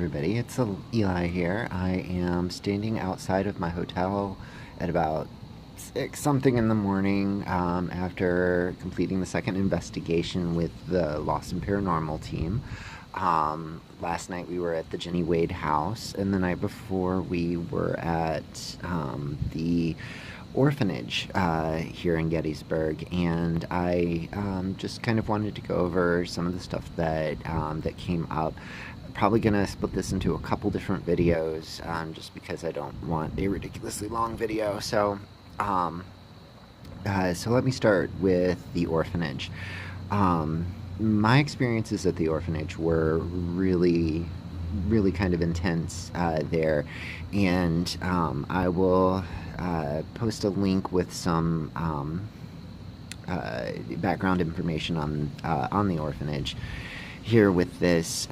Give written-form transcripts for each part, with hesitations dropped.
everybody, it's Eli here. I am standing outside of my hotel at about 6 something in the morning after completing the second investigation with the Lost and Paranormal team. Last night we were at the Jenny Wade house, and the night before we were at the Orphanage here in Gettysburg, and I just kind of wanted to go over some of the stuff that came up. Probably gonna split this into a couple different videos, just because I don't want a ridiculously long video. So let me start with the Orphanage. My experiences at the Orphanage were really kind of intense there, and I will post a link with some background information on the Orphanage here with this.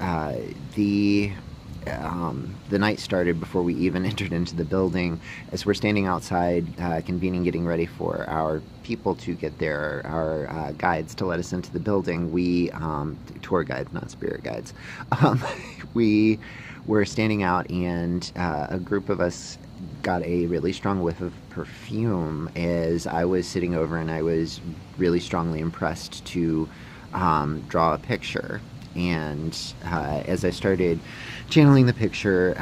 The night started before we even entered into the building. As we're standing outside, convening, getting ready for our people to get there, our guides to let us into the building. We tour guides, not spirit guides. We were standing out, and a group of us got a really strong whiff of perfume as I was sitting over, and I was really strongly impressed to draw a picture. And as I started channeling the picture,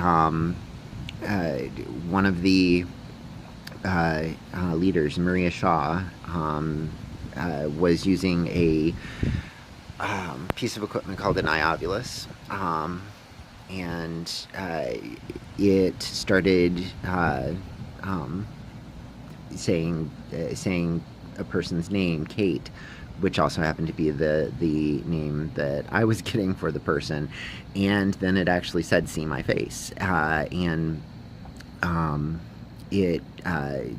one of the leaders, Maria Shaw, was using a piece of equipment called an iovulus, and it started saying a person's name, Kate, which also happened to be the name that I was getting for the person. And then it actually said, "See my face."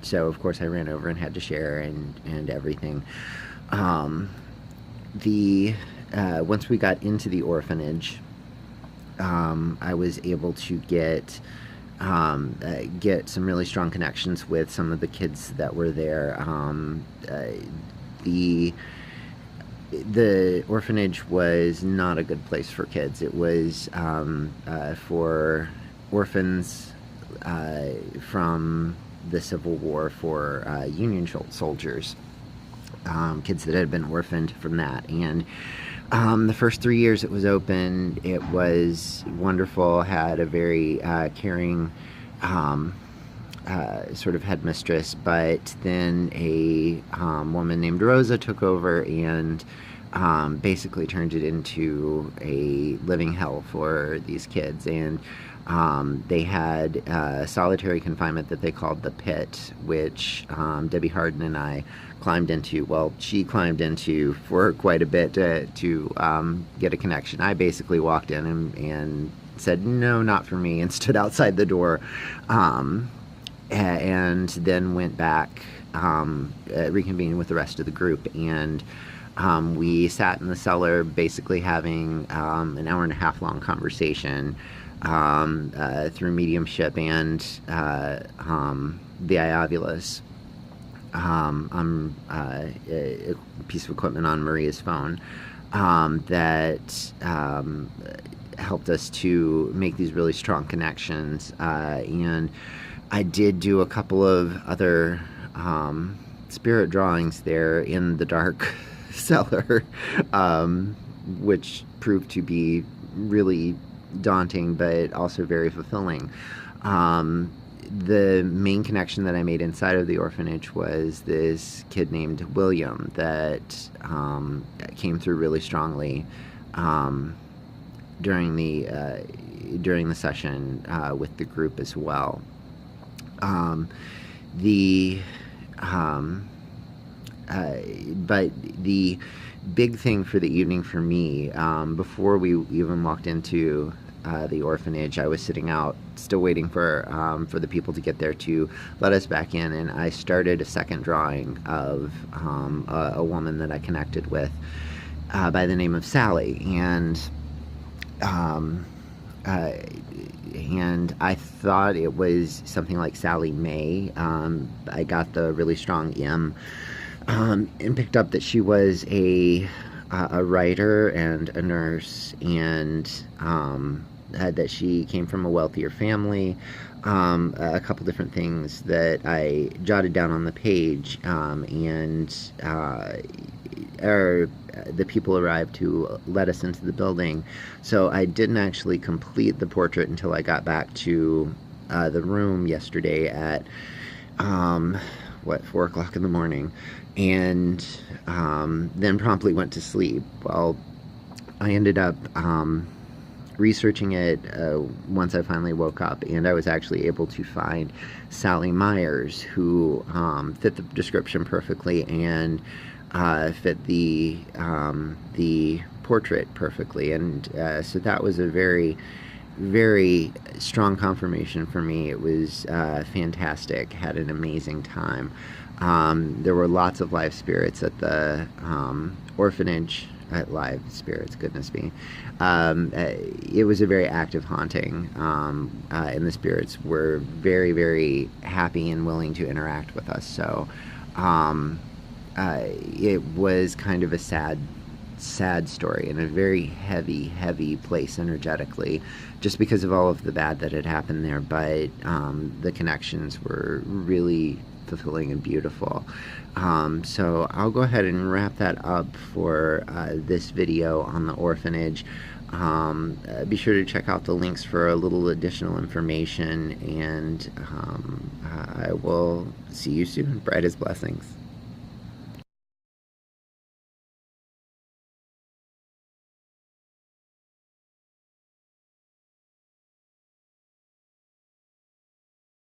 So of course I ran over and had to share and everything. Once we got into the Orphanage, I was able to get some really strong connections with some of the kids that were there. The Orphanage was not a good place for kids. It was for orphans from the Civil War, for Union soldiers, kids that had been orphaned from that. And the first 3 years it was open, it was wonderful, had a very caring sort of headmistress, but then a woman named Rosa took over and basically turned it into a living hell for these kids. And they had solitary confinement that they called the pit, which Debbie Harden and I climbed into. Well, she climbed into for quite a bit to get a connection. I basically walked in and said, "No, not for me," and stood outside the door. And then went back, reconvened with the rest of the group, and we sat in the cellar basically having an hour and a half long conversation through mediumship and the iovulus, a piece of equipment on Maria's phone that helped us to make these really strong connections. And I did do a couple of other spirit drawings there in the dark cellar, which proved to be really daunting, but also very fulfilling. The main connection that I made inside of the Orphanage was this kid named William that came through really strongly during the session with the group as well. But the big thing for the evening for me, before we even walked into the Orphanage, I was sitting out still waiting for the people to get there to let us back in, and I started a second drawing of a woman that I connected with by the name of Sally. And I thought it was something like Sally Mae. I got the really strong M, and picked up that she was a writer and a nurse, and that she came from a wealthier family, a couple different things that I jotted down on the page, and the people arrived to let us into the building. So I didn't actually complete the portrait until I got back to the room yesterday at 4 o'clock in the morning, and then promptly went to sleep. Well, I ended up researching it once I finally woke up, and I was actually able to find Sally Myers, who fit the description perfectly and fit the portrait perfectly, and so that was a very, very strong confirmation for me. It was fantastic. Had an amazing time. There were lots of live spirits at the orphanage. Live spirits, goodness me. It was a very active haunting, and the spirits were very, very happy and willing to interact with us. So it was kind of a sad story, and a very heavy place energetically, just because of all of the bad that had happened there. But the connections were really fulfilling and beautiful. So I'll go ahead and wrap that up for this video on the orphanage. Be sure to check out the links for a little additional information, and I will see you soon. Brightest blessings.